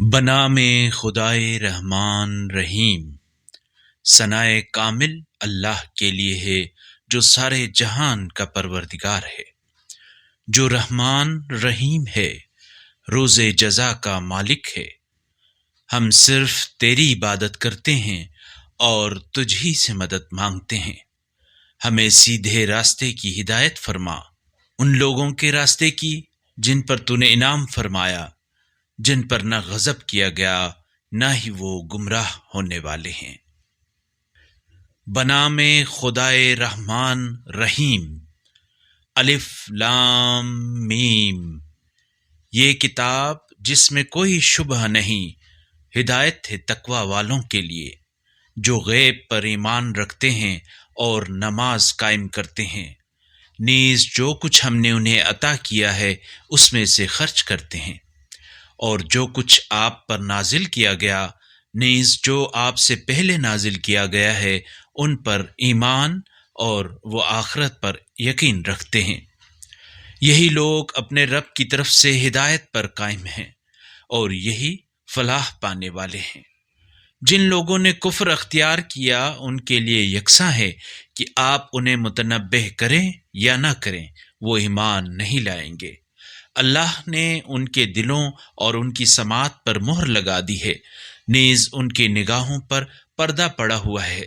بنام خدائے رحمان رحیم، ثنائے کامل اللہ کے لیے ہے جو سارے جہان کا پروردگار ہے، جو رحمان رحیم ہے، روز جزا کا مالک ہے۔ ہم صرف تیری عبادت کرتے ہیں اور تجھ ہی سے مدد مانگتے ہیں۔ ہمیں سیدھے راستے کی ہدایت فرما، ان لوگوں کے راستے کی جن پر تو نے انعام فرمایا، جن پر نہ غضب کیا گیا نہ ہی وہ گمراہ ہونے والے ہیں۔ بنام خدائے رحمان رحیم، الف لام میم۔ یہ کتاب جس میں کوئی شبہ نہیں، ہدایت ہے تقوی والوں کے لیے، جو غیب پر ایمان رکھتے ہیں اور نماز قائم کرتے ہیں، نیز جو کچھ ہم نے انہیں عطا کیا ہے اس میں سے خرچ کرتے ہیں، اور جو کچھ آپ پر نازل کیا گیا نیز جو آپ سے پہلے نازل کیا گیا ہے ان پر ایمان اور وہ آخرت پر یقین رکھتے ہیں۔ یہی لوگ اپنے رب کی طرف سے ہدایت پر قائم ہیں اور یہی فلاح پانے والے ہیں۔ جن لوگوں نے کفر اختیار کیا ان کے لیے یکساں ہے کہ آپ انہیں متنبہ کریں یا نہ کریں، وہ ایمان نہیں لائیں گے۔ اللہ نے ان کے دلوں اور ان کی سماعت پر مہر لگا دی ہے، نیز ان کی نگاہوں پر پردہ پڑا ہوا ہے،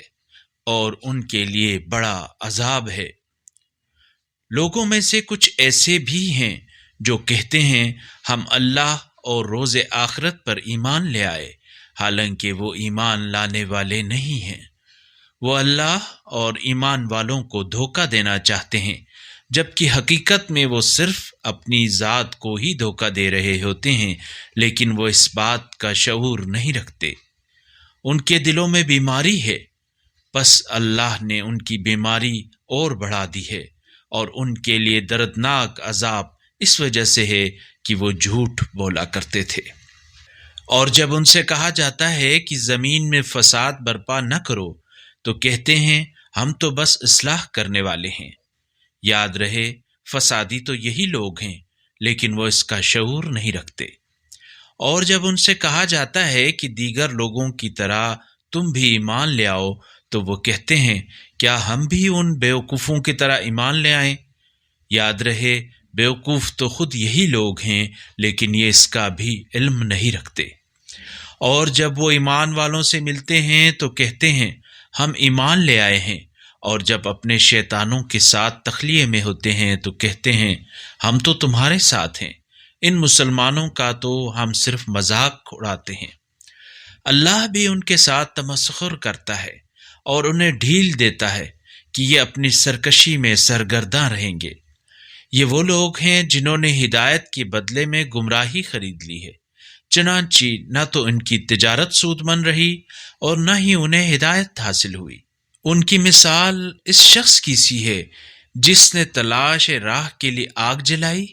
اور ان کے لیے بڑا عذاب ہے۔ لوگوں میں سے کچھ ایسے بھی ہیں جو کہتے ہیں ہم اللہ اور روز آخرت پر ایمان لے آئے، حالانکہ وہ ایمان لانے والے نہیں ہیں۔ وہ اللہ اور ایمان والوں کو دھوکہ دینا چاہتے ہیں، جبکہ حقیقت میں وہ صرف اپنی ذات کو ہی دھوکہ دے رہے ہوتے ہیں، لیکن وہ اس بات کا شعور نہیں رکھتے۔ ان کے دلوں میں بیماری ہے، پس اللہ نے ان کی بیماری اور بڑھا دی ہے، اور ان کے لیے دردناک عذاب اس وجہ سے ہے کہ وہ جھوٹ بولا کرتے تھے۔ اور جب ان سے کہا جاتا ہے کہ زمین میں فساد برپا نہ کرو تو کہتے ہیں ہم تو بس اصلاح کرنے والے ہیں۔ یاد رہے فسادی تو یہی لوگ ہیں، لیکن وہ اس کا شعور نہیں رکھتے۔ اور جب ان سے کہا جاتا ہے کہ دیگر لوگوں کی طرح تم بھی ایمان لے آؤ تو وہ کہتے ہیں کیا ہم بھی ان بیوقوفوں کی طرح ایمان لے آئیں؟ یاد رہے بیوقوف تو خود یہی لوگ ہیں، لیکن یہ اس کا بھی علم نہیں رکھتے۔ اور جب وہ ایمان والوں سے ملتے ہیں تو کہتے ہیں ہم ایمان لے آئے ہیں، اور جب اپنے شیطانوں کے ساتھ تخلیے میں ہوتے ہیں تو کہتے ہیں ہم تو تمہارے ساتھ ہیں، ان مسلمانوں کا تو ہم صرف مذاق اڑاتے ہیں۔ اللہ بھی ان کے ساتھ تمسخر کرتا ہے اور انہیں ڈھیل دیتا ہے کہ یہ اپنی سرکشی میں سرگرداں رہیں گے۔ یہ وہ لوگ ہیں جنہوں نے ہدایت کے بدلے میں گمراہی خرید لی ہے، چنانچہ نہ تو ان کی تجارت سود مند رہی اور نہ ہی انہیں ہدایت حاصل ہوئی۔ ان کی مثال اس شخص کی سی ہے جس نے تلاش راہ کے لیے آگ جلائی،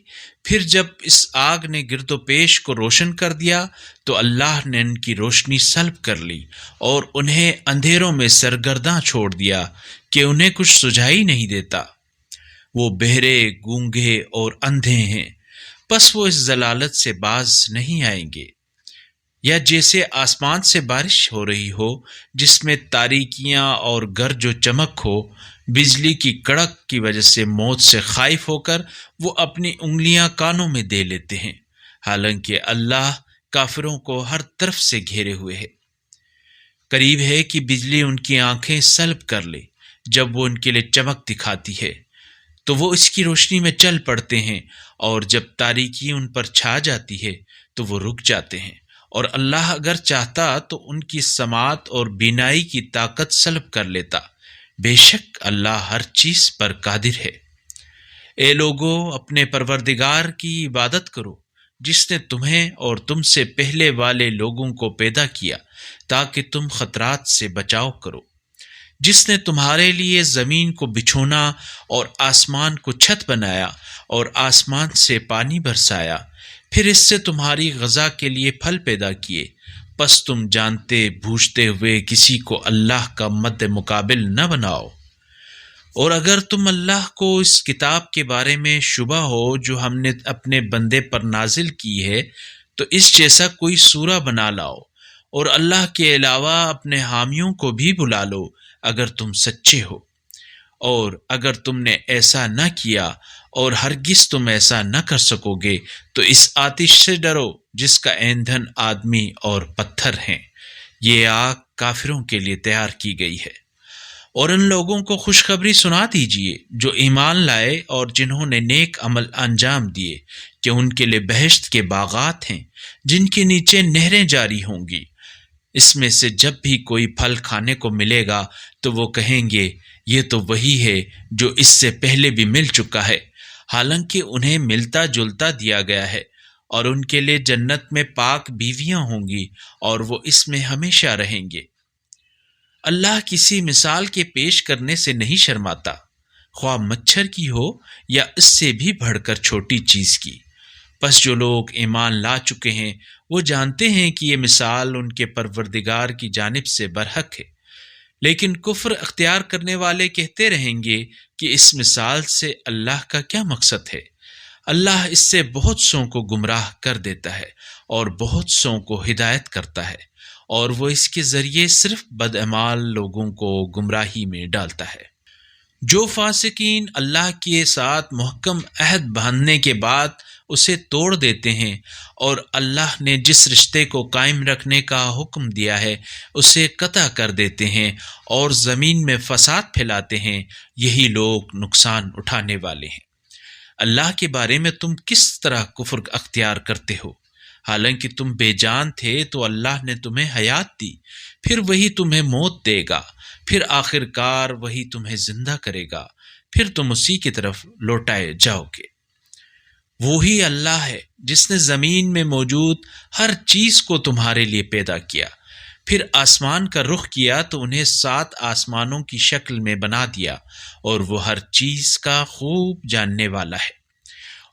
پھر جب اس آگ نے گرد و پیش کو روشن کر دیا تو اللہ نے ان کی روشنی سلب کر لی اور انہیں اندھیروں میں سرگرداں چھوڑ دیا کہ انہیں کچھ سجھائی نہیں دیتا۔ وہ بہرے، گونگے اور اندھے ہیں، پس وہ اس ضلالت سے باز نہیں آئیں گے۔ یا جیسے آسمان سے بارش ہو رہی ہو جس میں تاریکیاں اور گرج و چمک ہو، بجلی کی کڑک کی وجہ سے موت سے خائف ہو کر وہ اپنی انگلیاں کانوں میں دے لیتے ہیں، حالانکہ اللہ کافروں کو ہر طرف سے گھیرے ہوئے ہے۔ قریب ہے کہ بجلی ان کی آنکھیں سلب کر لے، جب وہ ان کے لیے چمک دکھاتی ہے تو وہ اس کی روشنی میں چل پڑتے ہیں، اور جب تاریکی ان پر چھا جاتی ہے تو وہ رک جاتے ہیں، اور اللہ اگر چاہتا تو ان کی سماعت اور بینائی کی طاقت سلب کر لیتا۔ بے شک اللہ ہر چیز پر قادر ہے۔ اے لوگو، اپنے پروردگار کی عبادت کرو جس نے تمہیں اور تم سے پہلے والے لوگوں کو پیدا کیا تاکہ تم خطرات سے بچاؤ کرو، جس نے تمہارے لیے زمین کو بچھونا اور آسمان کو چھت بنایا اور آسمان سے پانی برسایا، پھر اس سے تمہاری غذا کے لیے پھل پیدا کیے، پس تم جانتے بوجھتے ہوئے کسی کو اللہ کا مد مقابل نہ بناؤ۔ اور اگر تم اللہ کو اس کتاب کے بارے میں شبہ ہو جو ہم نے اپنے بندے پر نازل کی ہے تو اس جیسا کوئی سورہ بنا لاؤ، اور اللہ کے علاوہ اپنے حامیوں کو بھی بلا لو اگر تم سچے ہو۔ اور اگر تم نے ایسا نہ کیا اور ہرگز تم ایسا نہ کر سکو گے تو اس آتش سے ڈرو جس کا ایندھن آدمی اور پتھر ہیں۔ یہ آگ کافروں کے لیے تیار کی گئی ہے۔ اور ان لوگوں کو خوشخبری سنا دیجئے جو ایمان لائے اور جنہوں نے نیک عمل انجام دیے کہ ان کے لیے بہشت کے باغات ہیں جن کے نیچے نہریں جاری ہوں گی۔ اس میں سے جب بھی کوئی پھل کھانے کو ملے گا تو وہ کہیں گے یہ تو وہی ہے جو اس سے پہلے بھی مل چکا ہے، حالانکہ انہیں ملتا جلتا دیا گیا ہے۔ اور ان کے لیے جنت میں پاک بیویاں ہوں گی اور وہ اس میں ہمیشہ رہیں گے۔ اللہ کسی مثال کے پیش کرنے سے نہیں شرماتا، خواہ مچھر کی ہو یا اس سے بھی بڑھ کر چھوٹی چیز کی۔ پس جو لوگ ایمان لا چکے ہیں وہ جانتے ہیں کہ یہ مثال ان کے پروردگار کی جانب سے برحق ہے، لیکن کفر اختیار کرنے والے کہتے رہیں گے کہ اس مثال سے اللہ کا کیا مقصد ہے؟ اللہ اس سے بہت سوں کو گمراہ کر دیتا ہے اور بہت سوں کو ہدایت کرتا ہے، اور وہ اس کے ذریعے صرف بدعمال لوگوں کو گمراہی میں ڈالتا ہے۔ جو فاسقین اللہ کے ساتھ محکم عہد باندھنے کے بعد اسے توڑ دیتے ہیں اور اللہ نے جس رشتے کو قائم رکھنے کا حکم دیا ہے اسے قطع کر دیتے ہیں اور زمین میں فساد پھیلاتے ہیں، یہی لوگ نقصان اٹھانے والے ہیں۔ اللہ کے بارے میں تم کس طرح کفر اختیار کرتے ہو؟ حالانکہ تم بے جان تھے تو اللہ نے تمہیں حیات دی، پھر وہی تمہیں موت دے گا، پھر آخر کار وہی تمہیں زندہ کرے گا، پھر تم اسی کی طرف لوٹائے جاؤ گے۔ وہی اللہ ہے جس نے زمین میں موجود ہر چیز کو تمہارے لیے پیدا کیا، پھر آسمان کا رخ کیا تو انہیں 7 آسمانوں کی شکل میں بنا دیا، اور وہ ہر چیز کا خوب جاننے والا ہے۔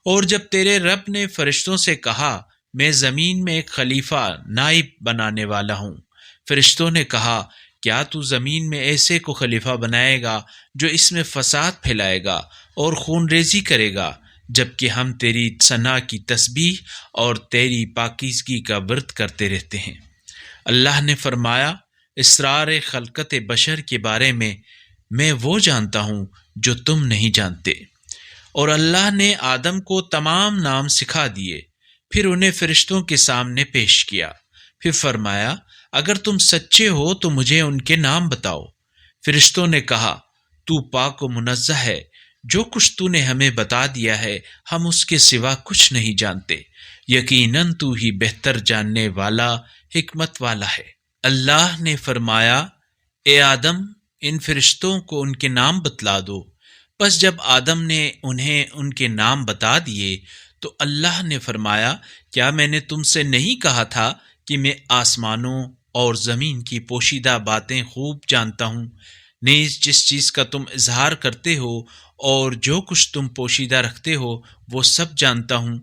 اور جب تیرے رب نے فرشتوں سے کہا میں زمین میں ایک خلیفہ نائب بنانے والا ہوں، فرشتوں نے کہا کیا تو زمین میں ایسے کو خلیفہ بنائے گا جو اس میں فساد پھیلائے گا اور خون ریزی کرے گا، جبکہ ہم تیری ثنا کی تسبیح اور تیری پاکیزگی کا ورد کرتے رہتے ہیں۔ اللہ نے فرمایا اسرار خلقت بشر کے بارے میں وہ جانتا ہوں جو تم نہیں جانتے۔ اور اللہ نے آدم کو تمام نام سکھا دیے، پھر انہیں فرشتوں کے سامنے پیش کیا، پھر فرمایا اگر تم سچے ہو تو مجھے ان کے نام بتاؤ۔ فرشتوں نے کہا تو پاک و منزہ ہے، جو کچھ تو نے ہمیں بتا دیا ہے ہم اس کے سوا کچھ نہیں جانتے، یقیناً تو ہی بہتر جاننے والا حکمت والا ہے۔ اللہ نے فرمایا اے آدم ان فرشتوں کو ان کے نام بتلا دو۔ پس جب آدم نے انہیں ان کے نام بتا دیے تو اللہ نے فرمایا کیا میں نے تم سے نہیں کہا تھا کہ میں آسمانوں اور زمین کی پوشیدہ باتیں خوب جانتا ہوں؟ نیز جس چیز کا تم اظہار کرتے ہو اور جو کچھ تم پوشیدہ رکھتے ہو وہ سب جانتا ہوں۔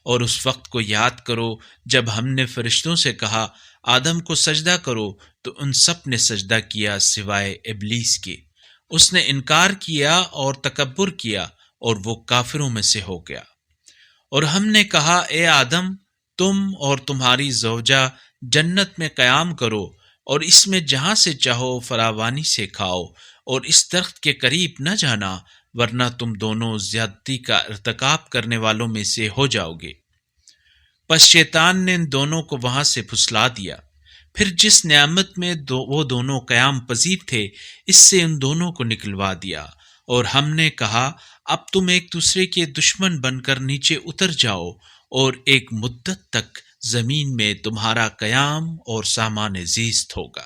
اور اس وقت کو یاد کرو جب ہم نے فرشتوں سے کہا آدم کو سجدہ کرو تو ان سب نے سجدہ کیا سوائے ابلیس کے، اس نے انکار کیا اور تکبر کیا اور وہ کافروں میں سے ہو گیا۔ اور ہم نے کہا اے آدم تم اور تمہاری زوجہ جنت میں قیام کرو اور اس میں جہاں سے چاہو فراوانی سے کھاؤ، اور اس درخت کے قریب نہ جانا ورنہ تم دونوں زیادتی کا ارتکاب کرنے والوں میں سے ہو جاؤ گے۔ پس شیطان نے ان دونوں کو وہاں سے پھسلا دیا، پھر جس نعمت میں وہ دونوں قیام پذیر تھے اس سے ان دونوں کو نکلوا دیا، اور ہم نے کہا اب تم ایک دوسرے کے دشمن بن کر نیچے اتر جاؤ، اور ایک مدت تک زمین میں تمہارا قیام اور سامان زیست ہوگا۔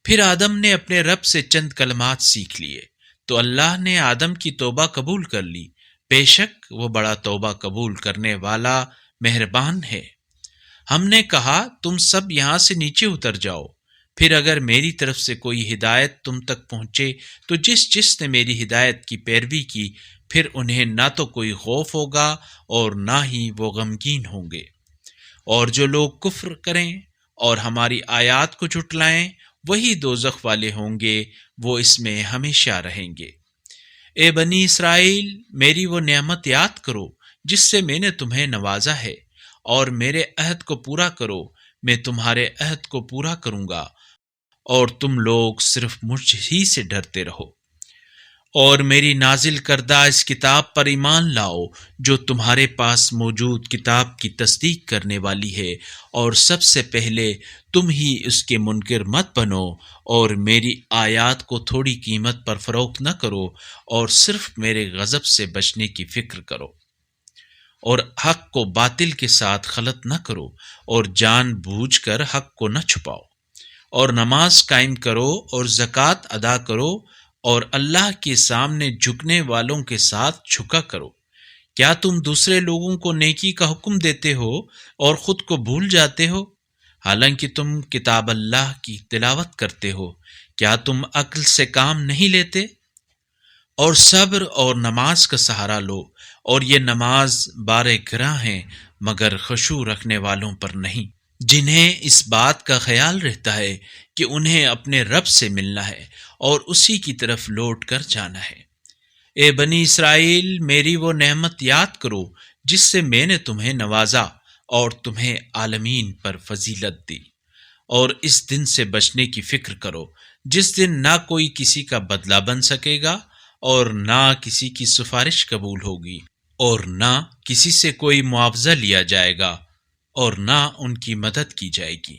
پھر آدم نے اپنے رب سے چند کلمات سیکھ لیے تو اللہ نے آدم کی توبہ قبول کر لی، بے شک وہ بڑا توبہ قبول کرنے والا مہربان ہے۔ ہم نے کہا تم سب یہاں سے نیچے اتر جاؤ، پھر اگر میری طرف سے کوئی ہدایت تم تک پہنچے تو جس نے میری ہدایت کی پیروی کی پھر انہیں نہ تو کوئی خوف ہوگا اور نہ ہی وہ غمگین ہوں گے۔ اور جو لوگ کفر کریں اور ہماری آیات کو جھٹلائیں وہی دوزخ والے ہوں گے، وہ اس میں ہمیشہ رہیں گے۔ اے بنی اسرائیل میری وہ نعمت یاد کرو جس سے میں نے تمہیں نوازا ہے، اور میرے عہد کو پورا کرو، میں تمہارے عہد کو پورا کروں گا، اور تم لوگ صرف مجھ ہی سے ڈرتے رہو۔ اور میری نازل کردہ اس کتاب پر ایمان لاؤ جو تمہارے پاس موجود کتاب کی تصدیق کرنے والی ہے، اور سب سے پہلے تم ہی اس کے منکر مت بنو، اور میری آیات کو تھوڑی قیمت پر فروخت نہ کرو، اور صرف میرے غضب سے بچنے کی فکر کرو، اور حق کو باطل کے ساتھ خلط نہ کرو، اور جان بوجھ کر حق کو نہ چھپاؤ، اور نماز قائم کرو اور زکوٰۃ ادا کرو، اور اللہ کے سامنے جھکنے والوں کے ساتھ جھکا کرو۔ کیا تم دوسرے لوگوں کو نیکی کا حکم دیتے ہو اور خود کو بھول جاتے ہو؟ حالانکہ تم کتاب اللہ کی تلاوت کرتے ہو، کیا تم عقل سے کام نہیں لیتے؟ اور صبر اور نماز کا سہارا لو، اور یہ نماز بار گراں ہے مگر خشوع رکھنے والوں پر نہیں، جنہیں اس بات کا خیال رہتا ہے کہ انہیں اپنے رب سے ملنا ہے اور اسی کی طرف لوٹ کر جانا ہے۔ اے بنی اسرائیل، میری وہ نعمت یاد کرو جس سے میں نے تمہیں نوازا اور تمہیں عالمین پر فضیلت دی، اور اس دن سے بچنے کی فکر کرو جس دن نہ کوئی کسی کا بدلہ بن سکے گا، اور نہ کسی کی سفارش قبول ہوگی، اور نہ کسی سے کوئی معاوضہ لیا جائے گا، اور نہ ان کی مدد کی جائے گی۔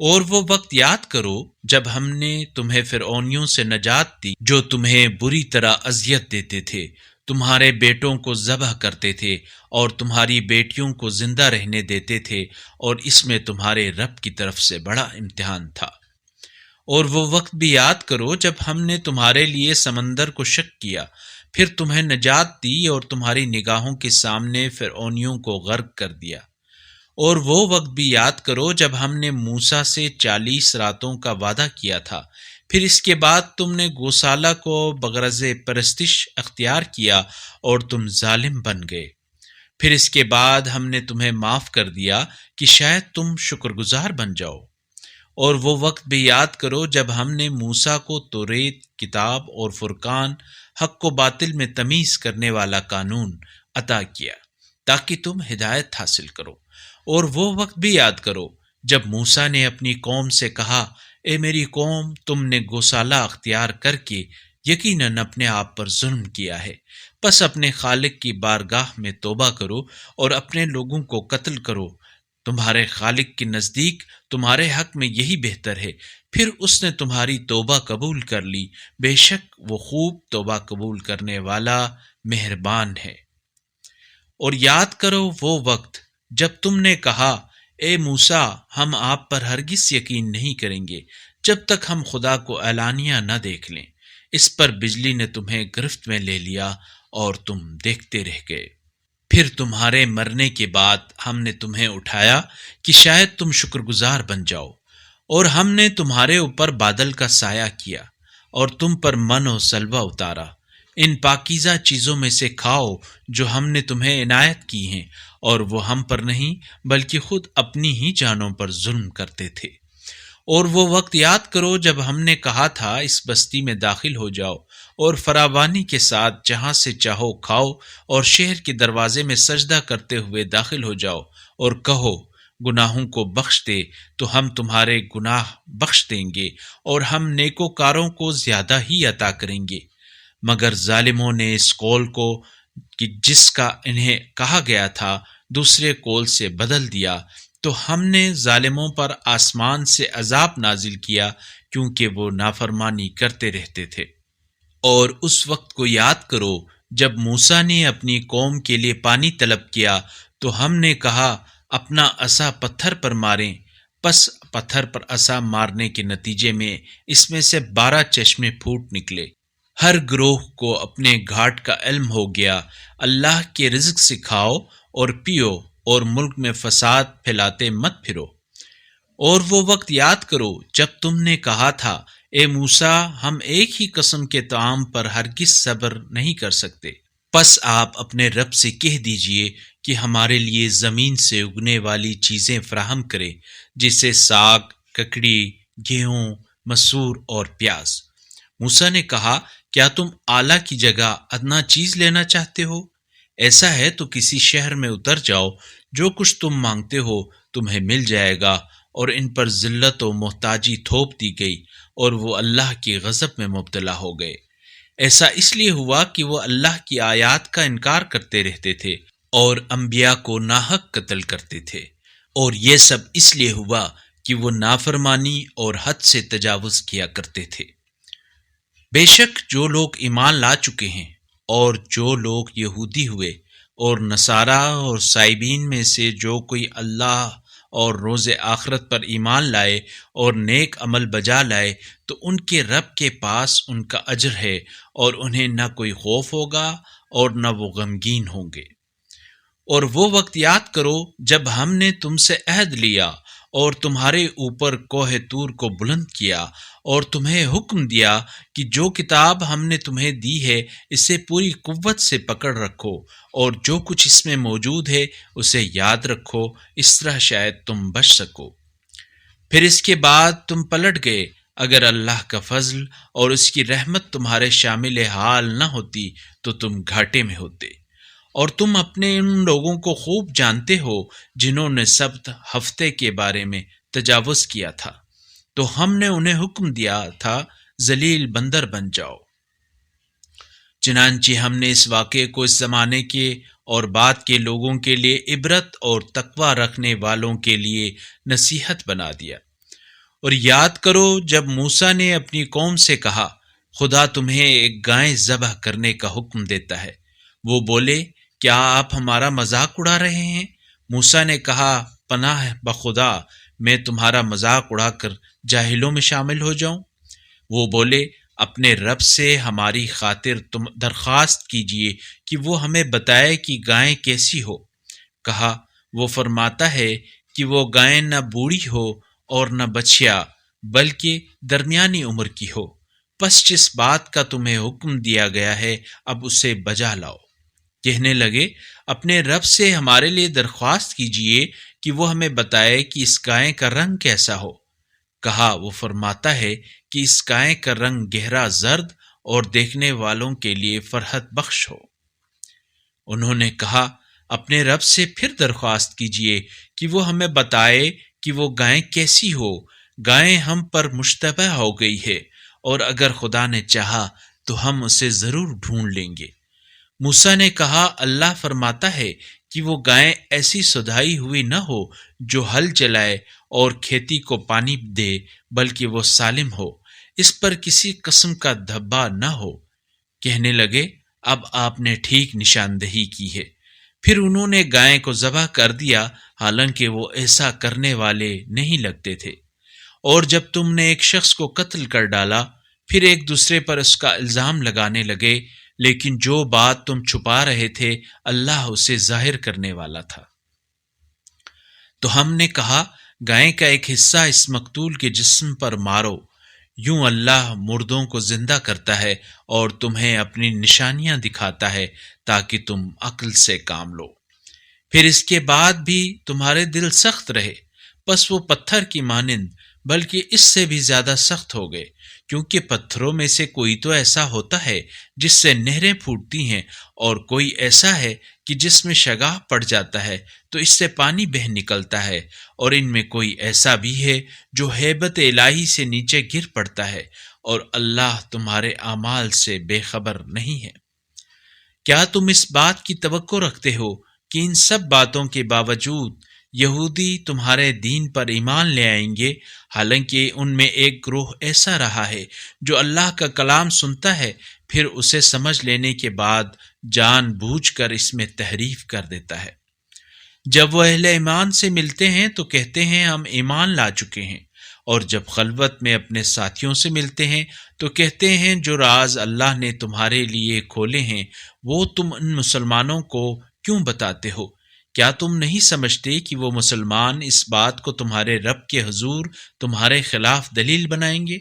اور وہ وقت یاد کرو جب ہم نے تمہیں فرعونیوں سے نجات دی جو تمہیں بری طرح اذیت دیتے تھے، تمہارے بیٹوں کو ذبح کرتے تھے اور تمہاری بیٹیوں کو زندہ رہنے دیتے تھے، اور اس میں تمہارے رب کی طرف سے بڑا امتحان تھا۔ اور وہ وقت بھی یاد کرو جب ہم نے تمہارے لیے سمندر کو شق کیا، پھر تمہیں نجات دی اور تمہاری نگاہوں کے سامنے فرعونیوں کو غرق کر دیا۔ اور وہ وقت بھی یاد کرو جب ہم نے موسیٰ سے 40 راتوں کا وعدہ کیا تھا، پھر اس کے بعد تم نے گوسالہ کو بغرض پرستش اختیار کیا اور تم ظالم بن گئے۔ پھر اس کے بعد ہم نے تمہیں معاف کر دیا کہ شاید تم شکر گزار بن جاؤ۔ اور وہ وقت بھی یاد کرو جب ہم نے موسیٰ کو توریت کتاب اور فرقان، حق و باطل میں تمیز کرنے والا قانون عطا کیا تاکہ تم ہدایت حاصل کرو۔ اور وہ وقت بھی یاد کرو جب موسیٰ نے اپنی قوم سے کہا، اے میری قوم، تم نے گوسالہ اختیار کر کے یقیناً اپنے آپ پر ظلم کیا ہے، پس اپنے خالق کی بارگاہ میں توبہ کرو اور اپنے لوگوں کو قتل کرو، تمہارے خالق کے نزدیک تمہارے حق میں یہی بہتر ہے۔ پھر اس نے تمہاری توبہ قبول کر لی، بے شک وہ خوب توبہ قبول کرنے والا مہربان ہے۔ اور یاد کرو وہ وقت جب تم نے کہا، اے موسیٰ، ہم آپ پر ہرگز یقین نہیں کریں گے جب تک ہم خدا کو اعلانیہ نہ دیکھ لیں۔ اس پر بجلی نے تمہیں گرفت میں لے لیا اور تم دیکھتے رہ گئے۔ پھر تمہارے مرنے کے بعد ہم نے تمہیں اٹھایا کہ شاید تم شکر گزار بن جاؤ، اور ہم نے تمہارے اوپر بادل کا سایہ کیا اور تم پر من و سلوہ اتارا۔ ان پاکیزہ چیزوں میں سے کھاؤ جو ہم نے تمہیں عنایت کی ہیں، اور وہ ہم پر نہیں بلکہ خود اپنی ہی جانوں پر ظلم کرتے تھے۔ اور وہ وقت یاد کرو جب ہم نے کہا تھا، اس بستی میں داخل ہو جاؤ اور فراوانی کے ساتھ جہاں سے چاہو کھاؤ، اور شہر کے دروازے میں سجدہ کرتے ہوئے داخل ہو جاؤ، اور کہو، گناہوں کو بخش دے تو ہم تمہارے گناہ بخش دیں گے، اور ہم نیکوکاروں کو زیادہ ہی عطا کریں گے۔ مگر ظالموں نے اس قول کو کہ جس کا انہیں کہا گیا تھا دوسرے قول سے بدل دیا، تو ہم نے ظالموں پر آسمان سے عذاب نازل کیا، کیونکہ وہ نافرمانی کرتے رہتے تھے۔ اور اس وقت کو یاد کرو جب موسیٰ نے اپنی قوم کے لیے پانی طلب کیا، تو ہم نے کہا، اپنا عصا پتھر پر ماریں، پس پتھر پر عصا مارنے کے نتیجے میں اس میں سے 12 چشمے پھوٹ نکلے۔ ہر گروہ کو اپنے گھاٹ کا علم ہو گیا۔ اللہ کے رزق سے کھاؤ اور پیو، اور ملک میں فساد پھیلاتے مت پھرو۔ اور وہ وقت یاد کرو جب تم نے کہا تھا، اے موسیٰ، ہم ایک ہی قسم کے طعام پر ہرگز صبر نہیں کر سکتے، پس آپ اپنے رب سے کہہ دیجئے کہ ہمارے لیے زمین سے اگنے والی چیزیں فراہم کرے، جیسے ساگ، ککڑی، گیہوں، مسور اور پیاز۔ موسیٰ نے کہا، کیا تم اعلیٰ کی جگہ ادنا چیز لینا چاہتے ہو؟ ایسا ہے تو کسی شہر میں اتر جاؤ، جو کچھ تم مانگتے ہو تمہیں مل جائے گا۔ اور ان پر ذلت و محتاجی تھوپ دی گئی اور وہ اللہ کی غضب میں مبتلا ہو گئے۔ ایسا اس لیے ہوا کہ وہ اللہ کی آیات کا انکار کرتے رہتے تھے اور انبیاء کو ناحق قتل کرتے تھے، اور یہ سب اس لیے ہوا کہ وہ نافرمانی اور حد سے تجاوز کیا کرتے تھے۔ بے شک جو لوگ ایمان لا چکے ہیں اور جو لوگ یہودی ہوئے اور نصارہ اور سائبین میں سے جو کوئی اللہ اور روز آخرت پر ایمان لائے اور نیک عمل بجا لائے، تو ان کے رب کے پاس ان کا اجر ہے، اور انہیں نہ کوئی خوف ہوگا اور نہ وہ غمگین ہوں گے۔ اور وہ وقت یاد کرو جب ہم نے تم سے عہد لیا اور تمہارے اوپر کوہ طور کو بلند کیا اور تمہیں حکم دیا کہ جو کتاب ہم نے تمہیں دی ہے اسے پوری قوت سے پکڑ رکھو، اور جو کچھ اس میں موجود ہے اسے یاد رکھو، اس طرح شاید تم بچ سکو۔ پھر اس کے بعد تم پلٹ گئے۔ اگر اللہ کا فضل اور اس کی رحمت تمہارے شامل حال نہ ہوتی تو تم گھاٹے میں ہوتے۔ اور تم اپنے ان لوگوں کو خوب جانتے ہو جنہوں نے سبت ہفتے کے بارے میں تجاوز کیا تھا، تو ہم نے انہیں حکم دیا تھا ذلیل بندر بن جاؤ۔ چنانچہ ہم نے اس واقعے کو اس زمانے کے اور بعد کے لوگوں کے لیے عبرت اور تقوی رکھنے والوں کے لیے نصیحت بنا دیا۔ اور یاد کرو جب موسیٰ نے اپنی قوم سے کہا، خدا تمہیں ایک گائے ذبح کرنے کا حکم دیتا ہے۔ وہ بولے، کیا آپ ہمارا مذاق اڑا رہے ہیں؟ موسیٰ نے کہا، پناہ بخدا میں تمہارا مذاق اڑا کر جاہلوں میں شامل ہو جاؤں؟ وہ بولے، اپنے رب سے ہماری خاطر تم درخواست کیجئے کہ وہ ہمیں بتائے کہ گائے کیسی ہو۔ کہا، وہ فرماتا ہے کہ وہ گائے نہ بوڑھی ہو اور نہ بچیا، بلکہ درمیانی عمر کی ہو۔ پس جس بات کا تمہیں حکم دیا گیا ہے اب اسے بجا لاؤ۔ کہنے لگے، اپنے رب سے ہمارے لیے درخواست کیجئے کہ وہ ہمیں بتائے کہ اس گائے کا رنگ کیسا ہو۔ کہا، وہ فرماتا ہے کہ اس گائے کا رنگ گہرا زرد اور دیکھنے والوں کے لیے فرحت بخش ہو۔ انہوں نے کہا، اپنے رب سے پھر درخواست کیجئے کہ وہ ہمیں بتائے کہ وہ گائے کیسی ہو۔ گائے ہم پر مشتبہ ہو گئی ہے، اور اگر خدا نے چاہا تو ہم اسے ضرور ڈھونڈ لیں گے۔ موسیٰ نے کہا، اللہ فرماتا ہے کہ وہ گائے ایسی سدھائی ہوئی نہ ہو جو ہل چلائے اور کھیتی کو پانی دے، بلکہ وہ سالم ہو، اس پر کسی قسم کا دھبا نہ ہو۔ کہنے لگے، اب آپ نے ٹھیک نشاندہی کی ہے۔ پھر انہوں نے گائے کو ذبح کر دیا، حالانکہ وہ ایسا کرنے والے نہیں لگتے تھے۔ اور جب تم نے ایک شخص کو قتل کر ڈالا، پھر ایک دوسرے پر اس کا الزام لگانے لگے، لیکن جو بات تم چھپا رہے تھے اللہ اسے ظاہر کرنے والا تھا۔ تو ہم نے کہا، گائے کا ایک حصہ اس مقتول کے جسم پر مارو، یوں اللہ مردوں کو زندہ کرتا ہے اور تمہیں اپنی نشانیاں دکھاتا ہے تاکہ تم عقل سے کام لو۔ پھر اس کے بعد بھی تمہارے دل سخت رہے، پس وہ پتھر کی مانند بلکہ اس سے بھی زیادہ سخت ہو گئے، کیونکہ پتھروں میں سے کوئی تو ایسا ہوتا ہے جس سے نہریں پھوٹتی ہیں، اور کوئی ایسا ہے کہ جس میں شگاف پڑ جاتا ہے تو اس سے پانی بہہ نکلتا ہے، اور ان میں کوئی ایسا بھی ہے جو ہیبت الہی سے نیچے گر پڑتا ہے، اور اللہ تمہارے اعمال سے بے خبر نہیں ہے۔ کیا تم اس بات کی توقع رکھتے ہو کہ ان سب باتوں کے باوجود یہودی تمہارے دین پر ایمان لے آئیں گے، حالانکہ ان میں ایک گروہ ایسا رہا ہے جو اللہ کا کلام سنتا ہے، پھر اسے سمجھ لینے کے بعد جان بوجھ کر اس میں تحریف کر دیتا ہے۔ جب وہ اہل ایمان سے ملتے ہیں تو کہتے ہیں ہم ایمان لا چکے ہیں، اور جب خلوت میں اپنے ساتھیوں سے ملتے ہیں تو کہتے ہیں جو راز اللہ نے تمہارے لیے کھولے ہیں وہ تم ان مسلمانوں کو کیوں بتاتے ہو؟ کیا تم نہیں سمجھتے کہ وہ مسلمان اس بات کو تمہارے رب کے حضور تمہارے خلاف دلیل بنائیں گے؟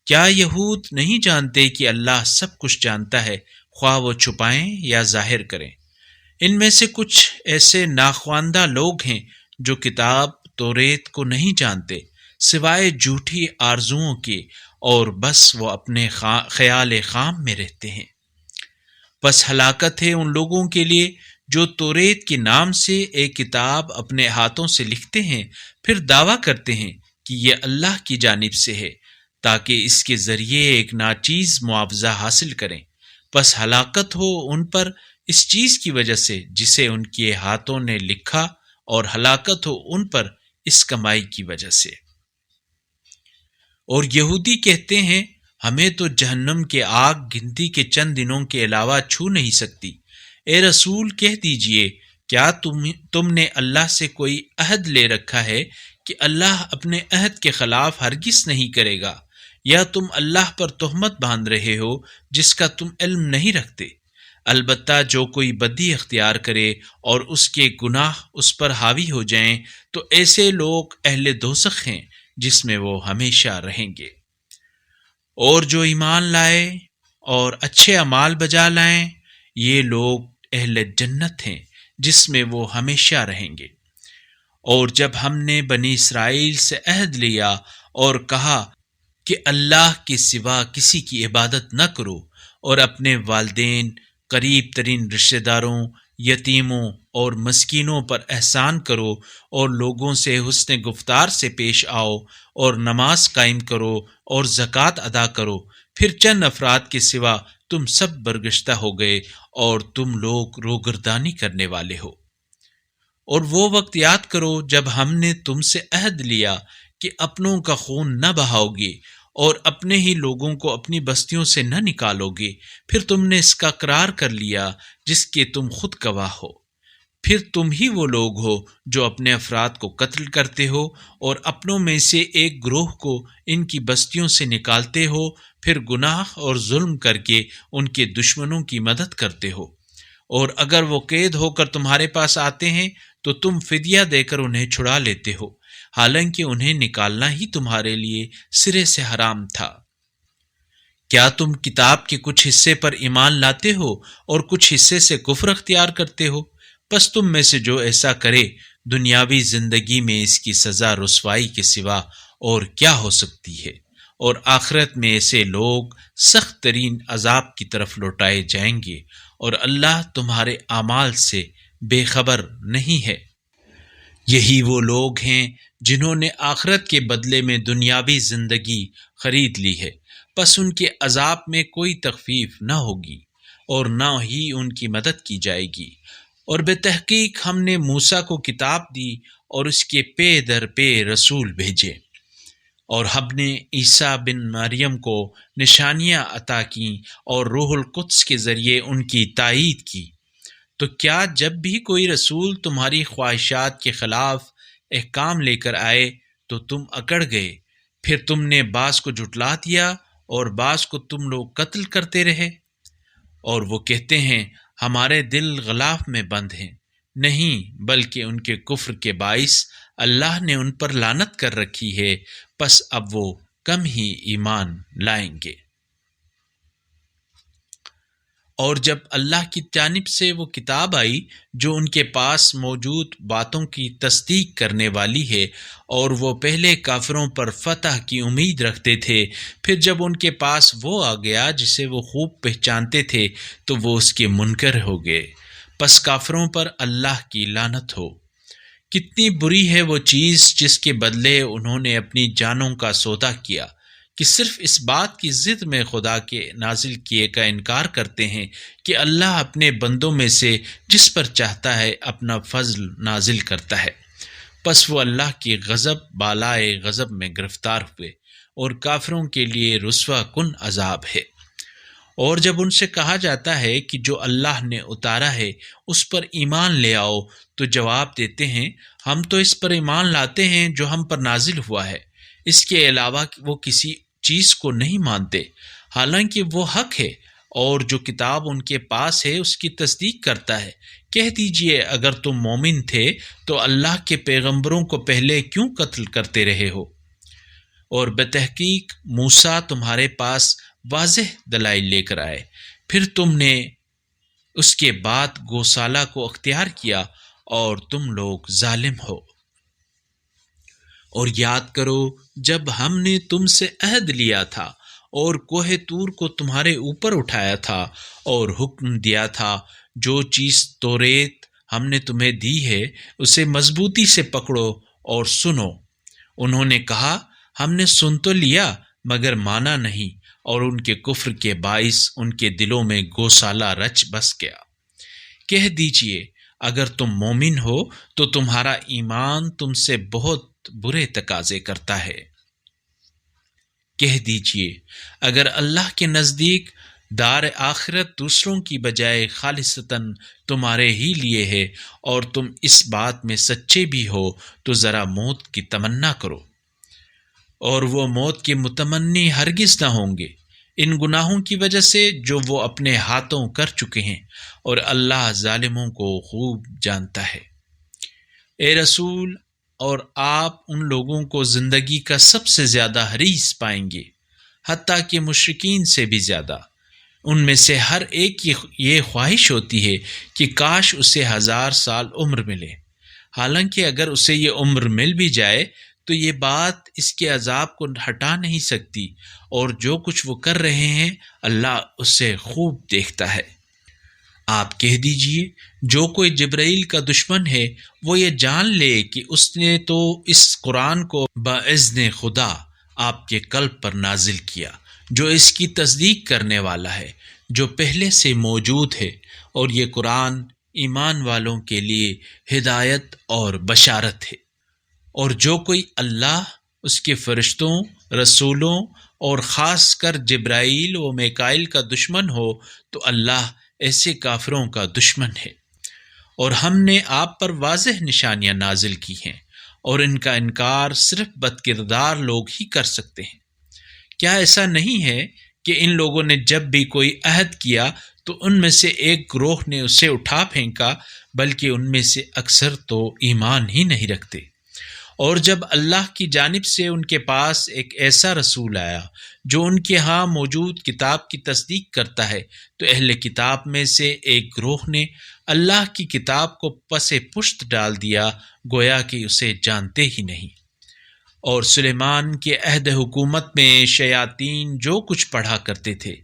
کیا یہود نہیں جانتے کہ اللہ سب کچھ جانتا ہے، خواہ وہ چھپائیں یا ظاہر کریں؟ ان میں سے کچھ ایسے ناخواندہ لوگ ہیں جو کتاب توریت کو نہیں جانتے سوائے جھوٹی آرزوؤں کے، اور بس وہ اپنے خیال خام میں رہتے ہیں۔ پس ہلاکت ہے ان لوگوں کے لیے جو توریت کے نام سے ایک کتاب اپنے ہاتھوں سے لکھتے ہیں، پھر دعویٰ کرتے ہیں کہ یہ اللہ کی جانب سے ہے، تاکہ اس کے ذریعے ایک ناچیز معاوضہ حاصل کریں۔ پس ہلاکت ہو ان پر اس چیز کی وجہ سے جسے ان کے ہاتھوں نے لکھا، اور ہلاکت ہو ان پر اس کمائی کی وجہ سے۔ اور یہودی کہتے ہیں ہمیں تو جہنم کے آگ گنتی کے چند دنوں کے علاوہ چھو نہیں سکتی۔ اے رسول کہہ دیجئے، کیا تم نے اللہ سے کوئی عہد لے رکھا ہے کہ اللہ اپنے عہد کے خلاف ہرگز نہیں کرے گا، یا تم اللہ پر تہمت باندھ رہے ہو جس کا تم علم نہیں رکھتے؟ البتہ جو کوئی بدی اختیار کرے اور اس کے گناہ اس پر حاوی ہو جائیں تو ایسے لوگ اہل دوزخ ہیں جس میں وہ ہمیشہ رہیں گے۔ اور جو ایمان لائے اور اچھے اعمال بجا لائیں، یہ لوگ اہل جنت ہیں جس میں وہ ہمیشہ رہیں گے۔ اور جب ہم نے بنی اسرائیل سے عہد لیا اور کہا کہ اللہ کے سوا کسی کی عبادت نہ کرو، اور اپنے والدین، قریب ترین رشتہ داروں، یتیموں اور مسکینوں پر احسان کرو، اور لوگوں سے حسن گفتار سے پیش آؤ، اور نماز قائم کرو اور زکوٰۃ ادا کرو، پھر چند افراد کے سوا تم سب برگشتہ ہو گئے اور تم لوگ روگردانی کرنے والے ہو۔ اور وہ وقت یاد کرو جب ہم نے تم سے عہد لیا کہ اپنوں کا خون نہ بہاؤ گے اور اپنے ہی لوگوں کو اپنی بستیوں سے نہ نکالو گے، پھر تم نے اس کا اقرار کر لیا جس کے تم خود گواہ ہو۔ پھر تم ہی وہ لوگ ہو جو اپنے افراد کو قتل کرتے ہو اور اپنوں میں سے ایک گروہ کو ان کی بستیوں سے نکالتے ہو، پھر گناہ اور ظلم کر کے ان کے دشمنوں کی مدد کرتے ہو۔ اور اگر وہ قید ہو کر تمہارے پاس آتے ہیں تو تم فدیہ دے کر انہیں چھڑا لیتے ہو، حالانکہ انہیں نکالنا ہی تمہارے لیے سرے سے حرام تھا۔ کیا تم کتاب کے کچھ حصے پر ایمان لاتے ہو اور کچھ حصے سے کفر اختیار کرتے ہو؟ پس تم میں سے جو ایسا کرے، دنیاوی زندگی میں اس کی سزا رسوائی کے سوا اور کیا ہو سکتی ہے، اور آخرت میں ایسے لوگ سخت ترین عذاب کی طرف لوٹائے جائیں گے، اور اللہ تمہارے اعمال سے بے خبر نہیں ہے۔ یہی وہ لوگ ہیں جنہوں نے آخرت کے بدلے میں دنیاوی زندگی خرید لی ہے، پس ان کے عذاب میں کوئی تخفیف نہ ہوگی اور نہ ہی ان کی مدد کی جائے گی۔ اور بے تحقیق ہم نے موسیٰ کو کتاب دی اور اس کے پے در پے رسول بھیجے، اور ہم نے عیسیٰ بن مریم کو نشانیاں عطا کیں اور روح القدس کے ذریعے ان کی تائید کی۔ تو کیا جب بھی کوئی رسول تمہاری خواہشات کے خلاف احکام لے کر آئے تو تم اکڑ گئے، پھر تم نے بعض کو جھٹلا دیا اور بعض کو تم لوگ قتل کرتے رہے؟ اور وہ کہتے ہیں ہمارے دل غلاف میں بند ہیں، نہیں بلکہ ان کے کفر کے باعث اللہ نے ان پر لعنت کر رکھی ہے، پس اب وہ کم ہی ایمان لائیں گے۔ اور جب اللہ کی جانب سے وہ کتاب آئی جو ان کے پاس موجود باتوں کی تصدیق کرنے والی ہے، اور وہ پہلے کافروں پر فتح کی امید رکھتے تھے، پھر جب ان کے پاس وہ آ گیا جسے وہ خوب پہچانتے تھے تو وہ اس کے منکر ہو گئے۔ پس کافروں پر اللہ کی لعنت ہو۔ کتنی بری ہے وہ چیز جس کے بدلے انہوں نے اپنی جانوں کا سودا کیا، کہ صرف اس بات کی ضد میں خدا کے نازل کیے کا انکار کرتے ہیں کہ اللہ اپنے بندوں میں سے جس پر چاہتا ہے اپنا فضل نازل کرتا ہے۔ پس وہ اللہ کی غضب بالائے غضب میں گرفتار ہوئے، اور کافروں کے لیے رسوا کن عذاب ہے۔ اور جب ان سے کہا جاتا ہے کہ جو اللہ نے اتارا ہے اس پر ایمان لے آؤ، تو جواب دیتے ہیں ہم تو اس پر ایمان لاتے ہیں جو ہم پر نازل ہوا ہے، اس کے علاوہ وہ کسی چیز کو نہیں مانتے، حالانکہ وہ حق ہے، اور جو کتاب ان کے پاس ہے اس کی تصدیق کرتا ہے۔ کہہ دیجئے اگر تم مومن تھے تو اللہ کے پیغمبروں کو پہلے کیوں قتل کرتے رہے ہو؟ اور بتحقیق موسیٰ تمہارے پاس واضح دلائل لے کر آئے، پھر تم نے اس کے بعد گوسالہ کو اختیار کیا اور تم لوگ ظالم ہو۔ اور یاد کرو جب ہم نے تم سے عہد لیا تھا اور کوہ طور کو تمہارے اوپر اٹھایا تھا اور حکم دیا تھا جو چیز توریت ہم نے تمہیں دی ہے اسے مضبوطی سے پکڑو اور سنو۔ انہوں نے کہا ہم نے سن تو لیا مگر مانا نہیں، اور ان کے کفر کے باعث ان کے دلوں میں گوسالہ رچ بس گیا۔ کہہ دیجئے اگر تم مومن ہو تو تمہارا ایمان تم سے بہت برے تقاضے کرتا ہے۔ کہہ دیجئے اگر اللہ کے نزدیک دار آخرت دوسروں کی بجائے خالصتاً تمہارے ہی لیے ہے اور تم اس بات میں سچے بھی ہو تو ذرا موت کی تمنا کرو، اور وہ موت کے متمنی ہرگز نہ ہوں گے ان گناہوں کی وجہ سے جو وہ اپنے ہاتھوں کر چکے ہیں، اور اللہ ظالموں کو خوب جانتا ہے۔ اے رسول، اور آپ ان لوگوں کو زندگی کا سب سے زیادہ حریص پائیں گے، حتیٰ کہ مشرکین سے بھی زیادہ۔ ان میں سے ہر ایک کی یہ خواہش ہوتی ہے کہ کاش اسے 1000 سال عمر ملے، حالانکہ اگر اسے یہ عمر مل بھی جائے تو یہ بات اس کے عذاب کو ہٹا نہیں سکتی، اور جو کچھ وہ کر رہے ہیں اللہ اسے خوب دیکھتا ہے۔ آپ کہہ دیجئے جو کوئی جبرائیل کا دشمن ہے وہ یہ جان لے کہ اس نے تو اس قرآن کو باذن خدا آپ کے قلب پر نازل کیا، جو اس کی تصدیق کرنے والا ہے جو پہلے سے موجود ہے، اور یہ قرآن ایمان والوں کے لیے ہدایت اور بشارت ہے۔ اور جو کوئی اللہ، اس کے فرشتوں، رسولوں اور خاص کر جبرائیل و میکائیل کا دشمن ہو تو اللہ ایسے کافروں کا دشمن ہے۔ اور ہم نے آپ پر واضح نشانیاں نازل کی ہیں، اور ان کا انکار صرف بد کردار لوگ ہی کر سکتے ہیں۔ کیا ایسا نہیں ہے کہ ان لوگوں نے جب بھی کوئی عہد کیا تو ان میں سے ایک گروہ نے اسے اٹھا پھینکا، بلکہ ان میں سے اکثر تو ایمان ہی نہیں رکھتے۔ اور جب اللہ کی جانب سے ان کے پاس ایک ایسا رسول آیا جو ان کے ہاں موجود کتاب کی تصدیق کرتا ہے تو اہل کتاب میں سے ایک گروہ نے اللہ کی کتاب کو پس پشت ڈال دیا، گویا کہ اسے جانتے ہی نہیں۔ اور سلیمان کے عہد حکومت میں شیاطین جو کچھ پڑھا کرتے تھے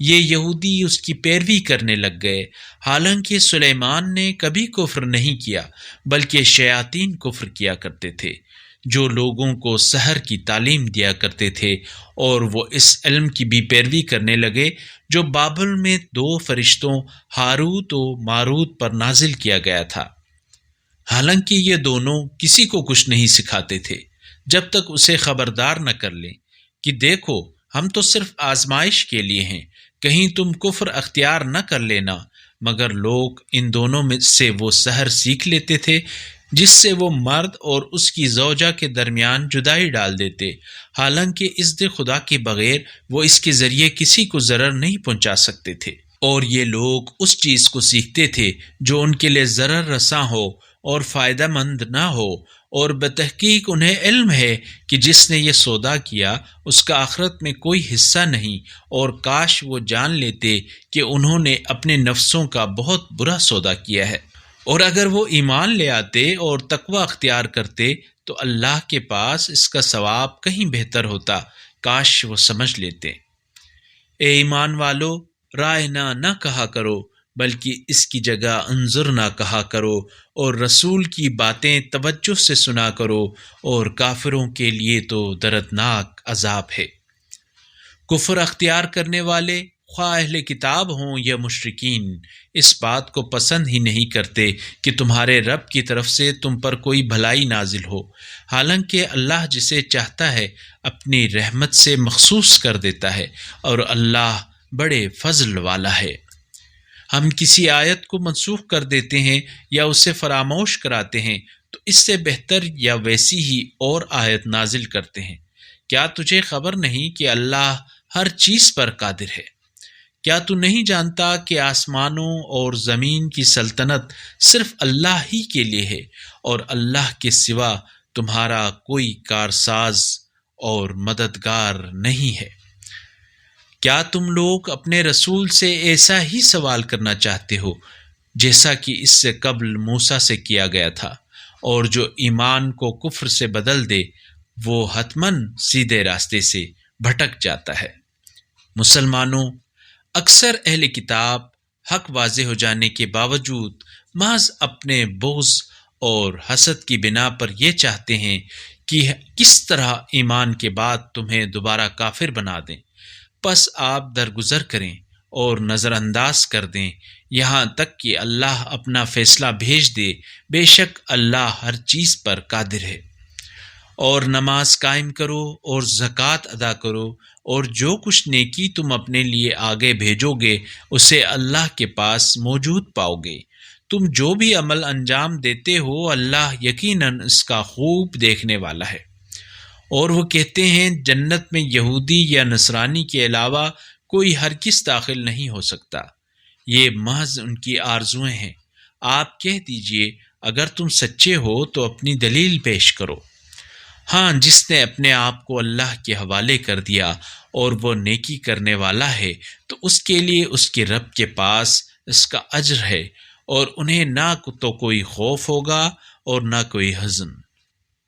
یہ یہودی اس کی پیروی کرنے لگ گئے، حالانکہ سلیمان نے کبھی کفر نہیں کیا بلکہ شیاطین کفر کیا کرتے تھے جو لوگوں کو سحر کی تعلیم دیا کرتے تھے، اور وہ اس علم کی بھی پیروی کرنے لگے جو بابل میں 2 فرشتوں ہاروت و ماروت پر نازل کیا گیا تھا، حالانکہ یہ دونوں کسی کو کچھ نہیں سکھاتے تھے جب تک اسے خبردار نہ کر لیں کہ دیکھو ہم تو صرف آزمائش کے لیے ہیں، کہیں تم کفر اختیار نہ کر لینا۔ مگر لوگ ان دونوں میں سے وہ سحر سیکھ لیتے تھے جس سے وہ مرد اور اس کی زوجہ کے درمیان جدائی ڈال دیتے، حالانکہ اذن خدا کے بغیر وہ اس کے ذریعے کسی کو ضرر نہیں پہنچا سکتے تھے۔ اور یہ لوگ اس چیز کو سیکھتے تھے جو ان کے لیے ضرر رساں ہو اور فائدہ مند نہ ہو، اور بتحقیق انہیں علم ہے کہ جس نے یہ سودا کیا اس کا آخرت میں کوئی حصہ نہیں، اور کاش وہ جان لیتے کہ انہوں نے اپنے نفسوں کا بہت برا سودا کیا ہے۔ اور اگر وہ ایمان لے آتے اور تقوی اختیار کرتے تو اللہ کے پاس اس کا ثواب کہیں بہتر ہوتا، کاش وہ سمجھ لیتے۔ اے ایمان والو، رائنا نہ کہا کرو بلکہ اس کی جگہ انظر نہ کہا کرو، اور رسول کی باتیں توجہ سے سنا کرو، اور کافروں کے لیے تو دردناک عذاب ہے۔ کفر اختیار کرنے والے خواہ اہل کتاب ہوں یا مشرکین اس بات کو پسند ہی نہیں کرتے کہ تمہارے رب کی طرف سے تم پر کوئی بھلائی نازل ہو، حالانکہ اللہ جسے چاہتا ہے اپنی رحمت سے مخصوص کر دیتا ہے، اور اللہ بڑے فضل والا ہے۔ ہم کسی آیت کو منسوخ کر دیتے ہیں یا اسے فراموش کراتے ہیں تو اس سے بہتر یا ویسی ہی اور آیت نازل کرتے ہیں۔ کیا تجھے خبر نہیں کہ اللہ ہر چیز پر قادر ہے؟ کیا تو نہیں جانتا کہ آسمانوں اور زمین کی سلطنت صرف اللہ ہی کے لیے ہے، اور اللہ کے سوا تمہارا کوئی کارساز اور مددگار نہیں ہے؟ کیا تم لوگ اپنے رسول سے ایسا ہی سوال کرنا چاہتے ہو جیسا کہ اس سے قبل موسیٰ سے کیا گیا تھا؟ اور جو ایمان کو کفر سے بدل دے وہ حتماً سیدھے راستے سے بھٹک جاتا ہے۔ مسلمانوں، اکثر اہل کتاب حق واضح ہو جانے کے باوجود محض اپنے بغض اور حسد کی بنا پر یہ چاہتے ہیں کہ کس طرح ایمان کے بعد تمہیں دوبارہ کافر بنا دیں، پس آپ درگزر کریں اور نظر انداز کر دیں یہاں تک کہ اللہ اپنا فیصلہ بھیج دے، بے شک اللہ ہر چیز پر قادر ہے۔ اور نماز قائم کرو اور زکوٰۃ ادا کرو، اور جو کچھ نیکی تم اپنے لیے آگے بھیجو گے اسے اللہ کے پاس موجود پاؤ گے۔ تم جو بھی عمل انجام دیتے ہو اللہ یقیناً اس کا خوب دیکھنے والا ہے۔ اور وہ کہتے ہیں جنت میں یہودی یا نصرانی کے علاوہ کوئی ہرگز داخل نہیں ہو سکتا، یہ محض ان کی آرزویں ہیں۔ آپ کہہ دیجئے اگر تم سچے ہو تو اپنی دلیل پیش کرو۔ ہاں، جس نے اپنے آپ کو اللہ کے حوالے کر دیا اور وہ نیکی کرنے والا ہے تو اس کے لیے اس کے رب کے پاس اس کا اجر ہے، اور انہیں نہ تو کوئی خوف ہوگا اور نہ کوئی حزن۔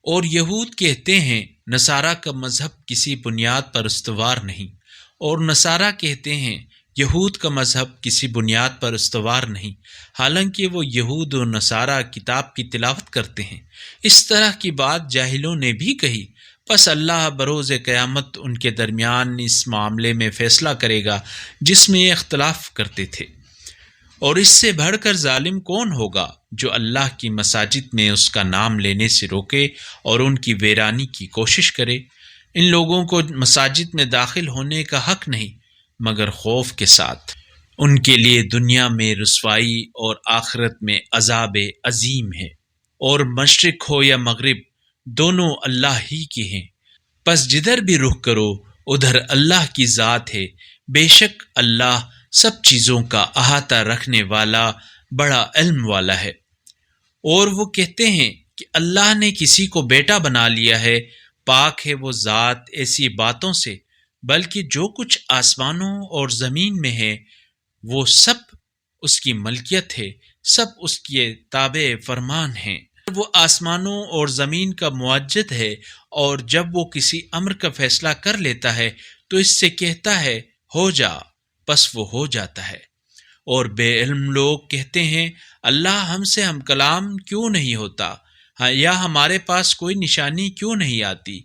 اور یہود کہتے ہیں نصارہ کا مذہب کسی بنیاد پر استوار نہیں، اور نصارہ کہتے ہیں یہود کا مذہب کسی بنیاد پر استوار نہیں، حالانکہ وہ یہود و نصارہ کتاب کی تلاوت کرتے ہیں۔ اس طرح کی بات جاہلوں نے بھی کہی، پس اللہ بروز قیامت ان کے درمیان اس معاملے میں فیصلہ کرے گا جس میں یہ اختلاف کرتے تھے۔ اور اس سے بڑھ کر ظالم کون ہوگا جو اللہ کی مساجد میں اس کا نام لینے سے روکے اور ان کی ویرانی کی کوشش کرے؟ ان لوگوں کو مساجد میں داخل ہونے کا حق نہیں مگر خوف کے ساتھ۔ ان کے لیے دنیا میں رسوائی اور آخرت میں عذاب عظیم ہے۔ اور مشرق ہو یا مغرب دونوں اللہ ہی کے ہیں، پس جدھر بھی رخ کرو ادھر اللہ کی ذات ہے، بے شک اللہ سب چیزوں کا احاطہ رکھنے والا بڑا علم والا ہے۔ اور وہ کہتے ہیں کہ اللہ نے کسی کو بیٹا بنا لیا ہے، پاک ہے وہ ذات ایسی باتوں سے، بلکہ جو کچھ آسمانوں اور زمین میں ہے وہ سب اس کی ملکیت ہے، سب اس کے تابع فرمان ہیں۔ وہ آسمانوں اور زمین کا معجد ہے، اور جب وہ کسی امر کا فیصلہ کر لیتا ہے تو اس سے کہتا ہے ہو جا، پس وہ ہو جاتا ہے۔ اور بے علم لوگ کہتے ہیں اللہ ہم سے ہم کلام کیوں نہیں ہوتا، یا ہمارے پاس کوئی نشانی کیوں نہیں آتی؟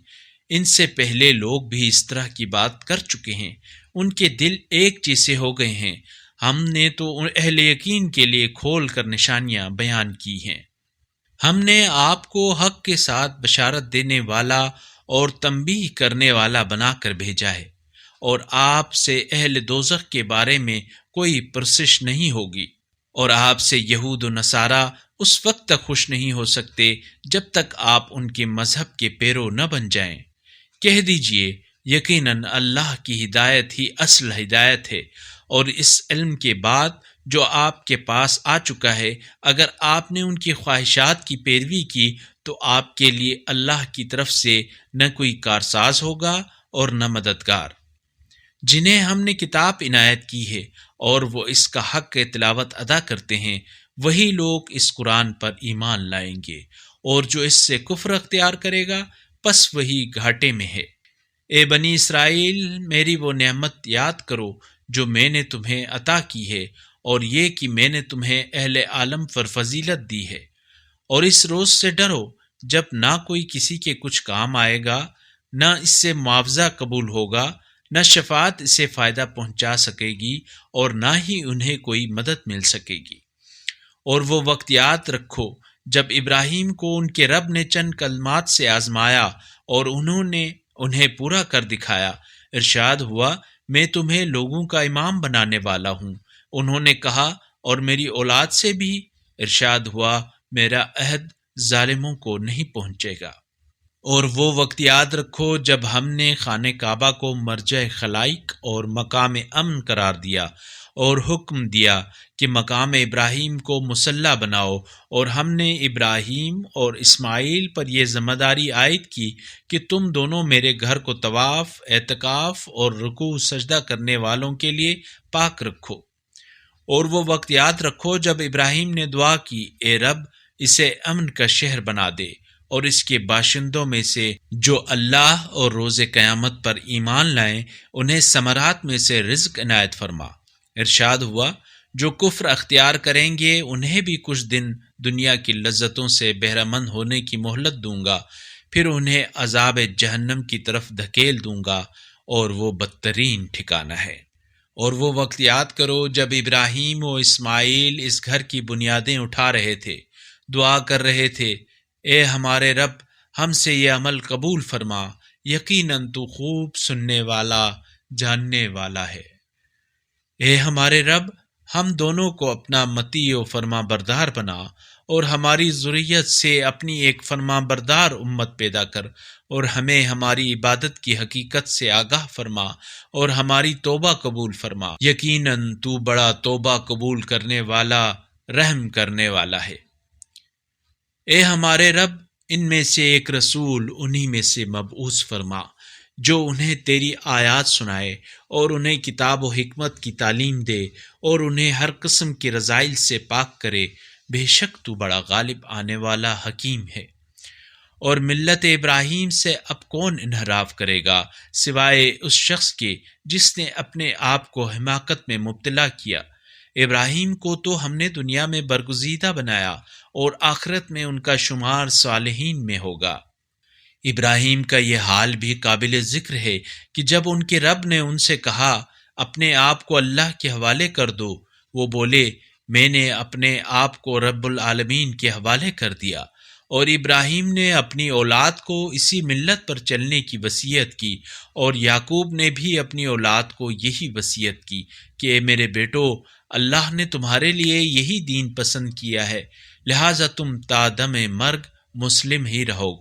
ان سے پہلے لوگ بھی اس طرح کی بات کر چکے ہیں، ان کے دل ایک جیسے ہو گئے ہیں۔ ہم نے تو اہل یقین کے لیے کھول کر نشانیاں بیان کی ہیں۔ ہم نے آپ کو حق کے ساتھ بشارت دینے والا اور تنبیہ کرنے والا بنا کر بھیجا ہے، اور آپ سے اہل دوزخ کے بارے میں کوئی پرسش نہیں ہوگی، اور آپ سے یہود و نصارہ اس وقت تک خوش نہیں ہو سکتے جب تک آپ ان کے مذہب کے پیرو نہ بن جائیں۔ کہہ دیجئے یقیناً اللہ کی ہدایت ہی اصل ہدایت ہے، اور اس علم کے بعد جو آپ کے پاس آ چکا ہے اگر آپ نے ان کی خواہشات کی پیروی کی تو آپ کے لیے اللہ کی طرف سے نہ کوئی کارساز ہوگا اور نہ مددگار۔ جنہیں ہم نے کتاب عنایت کی ہے اور وہ اس کا حق تلاوت ادا کرتے ہیں، وہی لوگ اس قرآن پر ایمان لائیں گے، اور جو اس سے کفر اختیار کرے گا پس وہی گھاٹے میں ہے۔ اے بنی اسرائیل، میری وہ نعمت یاد کرو جو میں نے تمہیں عطا کی ہے، اور یہ کہ میں نے تمہیں اہل عالم پر فضیلت دی ہے۔ اور اس روز سے ڈرو جب نہ کوئی کسی کے کچھ کام آئے گا، نہ اس سے معاوضہ قبول ہوگا، نہ شفاعت اسے فائدہ پہنچا سکے گی، اور نہ ہی انہیں کوئی مدد مل سکے گی۔ اور وہ وقت یاد رکھو جب ابراہیم کو ان کے رب نے چند کلمات سے آزمایا اور انہوں نے انہیں پورا کر دکھایا۔ ارشاد ہوا میں تمہیں لوگوں کا امام بنانے والا ہوں۔ انہوں نے کہا اور میری اولاد سے بھی؟ ارشاد ہوا میرا عہد ظالموں کو نہیں پہنچے گا۔ اور وہ وقت یاد رکھو جب ہم نے خانہ کعبہ کو مرجع خلائق اور مقام امن قرار دیا اور حکم دیا کہ مقام ابراہیم کو مصلی بناؤ، اور ہم نے ابراہیم اور اسماعیل پر یہ ذمہ داری عائد کی کہ تم دونوں میرے گھر کو طواف، اعتکاف اور رکوع سجدہ کرنے والوں کے لیے پاک رکھو۔ اور وہ وقت یاد رکھو جب ابراہیم نے دعا کی اے رب اسے امن کا شہر بنا دے، اور اس کے باشندوں میں سے جو اللہ اور روز قیامت پر ایمان لائیں انہیں ثمرات میں سے رزق عنایت فرما۔ ارشاد ہوا، جو کفر اختیار کریں گے انہیں بھی کچھ دن دنیا کی لذتوں سے بہرہ مند ہونے کی مہلت دوں گا، پھر انہیں عذاب جہنم کی طرف دھکیل دوں گا، اور وہ بدترین ٹھکانہ ہے۔ اور وہ وقت یاد کرو جب ابراہیم و اسماعیل اس گھر کی بنیادیں اٹھا رہے تھے، دعا کر رہے تھے، اے ہمارے رب ہم سے یہ عمل قبول فرما، یقیناً تو خوب سننے والا جاننے والا ہے۔ اے ہمارے رب ہم دونوں کو اپنا مطیع و فرما بردار بنا، اور ہماری ذریت سے اپنی ایک فرما بردار امت پیدا کر، اور ہمیں ہماری عبادت کی حقیقت سے آگاہ فرما، اور ہماری توبہ قبول فرما، یقیناً تو بڑا توبہ قبول کرنے والا رحم کرنے والا ہے۔ اے ہمارے رب ان میں سے ایک رسول انہی میں سے مبعوث فرما جو انہیں تیری آیات سنائے، اور انہیں کتاب و حکمت کی تعلیم دے، اور انہیں ہر قسم کے رذائل سے پاک کرے، بے شک تو بڑا غالب آنے والا حکیم ہے۔ اور ملت ابراہیم سے اب کون انحراف کرے گا سوائے اس شخص کے جس نے اپنے آپ کو حماقت میں مبتلا کیا۔ ابراہیم کو تو ہم نے دنیا میں برگزیدہ بنایا، اور آخرت میں ان کا شمار صالحین میں ہوگا۔ ابراہیم کا یہ حال بھی قابل ذکر ہے کہ جب ان کے رب نے ان سے کہا اپنے آپ کو اللہ کے حوالے کر دو، وہ بولے میں نے اپنے آپ کو رب العالمین کے حوالے کر دیا۔ اور ابراہیم نے اپنی اولاد کو اسی ملت پر چلنے کی وصیت کی، اور یعقوب نے بھی اپنی اولاد کو یہی وصیت کی کہ اے میرے بیٹو، اللہ نے تمہارے لیے یہی دین پسند کیا ہے، لہٰذا تم تا دم مرگ مسلم ہی رہو۔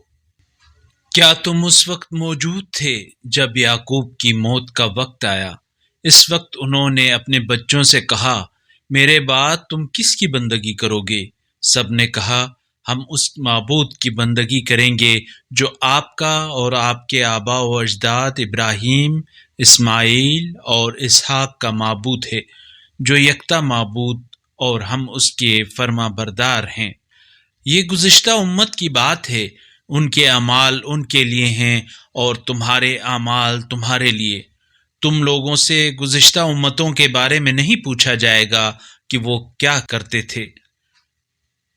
کیا تم اس وقت موجود تھے جب یعقوب کی موت کا وقت آیا؟ اس وقت انہوں نے اپنے بچوں سے کہا میرے بعد تم کس کی بندگی کرو گے؟ سب نے کہا ہم اس معبود کی بندگی کریں گے جو آپ کا اور آپ کے آبا و اجداد ابراہیم، اسماعیل اور اسحاق کا معبود ہے، جو یکتا معبود، اور ہم اس کے فرما بردار ہیں۔ یہ گزشتہ امت کی بات ہے، ان کے اعمال ان کے لیے ہیں اور تمہارے اعمال تمہارے لیے۔ تم لوگوں سے گزشتہ امتوں کے بارے میں نہیں پوچھا جائے گا کہ وہ کیا کرتے تھے۔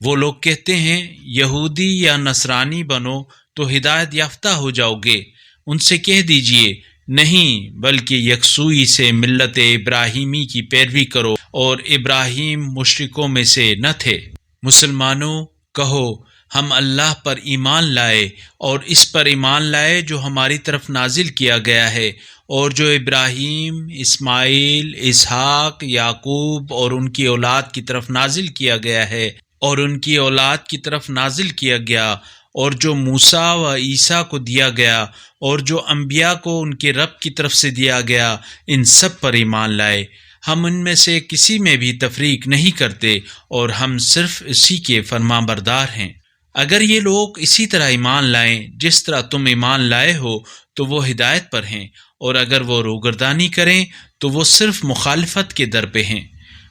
وہ لوگ کہتے ہیں یہودی یا نصرانی بنو تو ہدایت یافتہ ہو جاؤ گے۔ ان سے کہہ دیجئے نہیں، بلکہ یکسوئی سے ملت ابراہیمی کی پیروی کرو، اور ابراہیم مشرکوں میں سے نہ تھے۔ مسلمانوں کہو ہم اللہ پر ایمان لائے، اور اس پر ایمان لائے جو ہماری طرف نازل کیا گیا ہے، اور جو ابراہیم، اسماعیل، اسحاق، یعقوب اور ان کی اولاد کی طرف نازل کیا گیا ہے، اور ان کی اولاد کی طرف نازل کیا گیا، اور جو موسیٰ و عیسیٰ کو دیا گیا، اور جو انبیاء کو ان کے رب کی طرف سے دیا گیا، ان سب پر ایمان لائے۔ ہم ان میں سے کسی میں بھی تفریق نہیں کرتے، اور ہم صرف اسی کے فرما بردار ہیں۔ اگر یہ لوگ اسی طرح ایمان لائیں جس طرح تم ایمان لائے ہو تو وہ ہدایت پر ہیں، اور اگر وہ روگردانی کریں تو وہ صرف مخالفت کے در پہ ہیں۔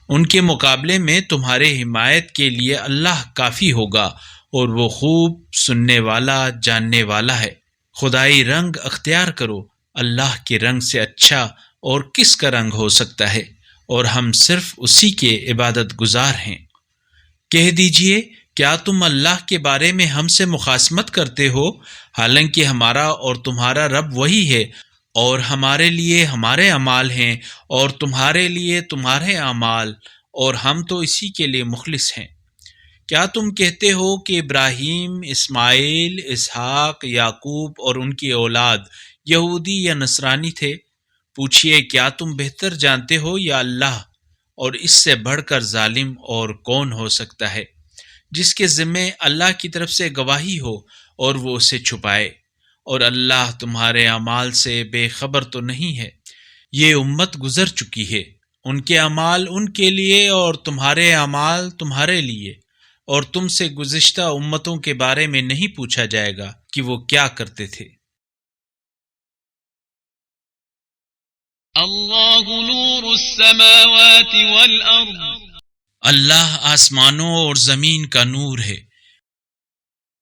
ان کے مقابلے میں تمہارے حمایت کے لیے اللہ کافی ہوگا، اور وہ خوب سننے والا جاننے والا ہے۔ خدائی رنگ اختیار کرو، اللہ کے رنگ سے اچھا اور کس کا رنگ ہو سکتا ہے، اور ہم صرف اسی کے عبادت گزار ہیں۔ کہہ دیجئے کیا تم اللہ کے بارے میں ہم سے مخاصمت کرتے ہو، حالانکہ ہمارا اور تمہارا رب وہی ہے، اور ہمارے لیے ہمارے اعمال ہیں اور تمہارے لیے تمہارے اعمال، اور ہم تو اسی کے لیے مخلص ہیں۔ کیا تم کہتے ہو کہ ابراہیم، اسماعیل، اسحاق، یعقوب اور ان کی اولاد یہودی یا نصرانی تھے؟ پوچھئے کیا تم بہتر جانتے ہو یا اللہ؟ اور اس سے بڑھ کر ظالم اور کون ہو سکتا ہے، جس کے ذمے اللہ کی طرف سے گواہی ہو اور وہ اسے چھپائے، اور اللہ تمہارے اعمال سے بے خبر تو نہیں ہے۔ یہ امت گزر چکی ہے، ان کے اعمال ان کے لیے اور تمہارے اعمال تمہارے لیے، اور تم سے گزشتہ امتوں کے بارے میں نہیں پوچھا جائے گا کہ وہ کیا کرتے تھے۔ اللہ نور السماوات والارض، اللہ آسمانوں اور زمین کا نور ہے۔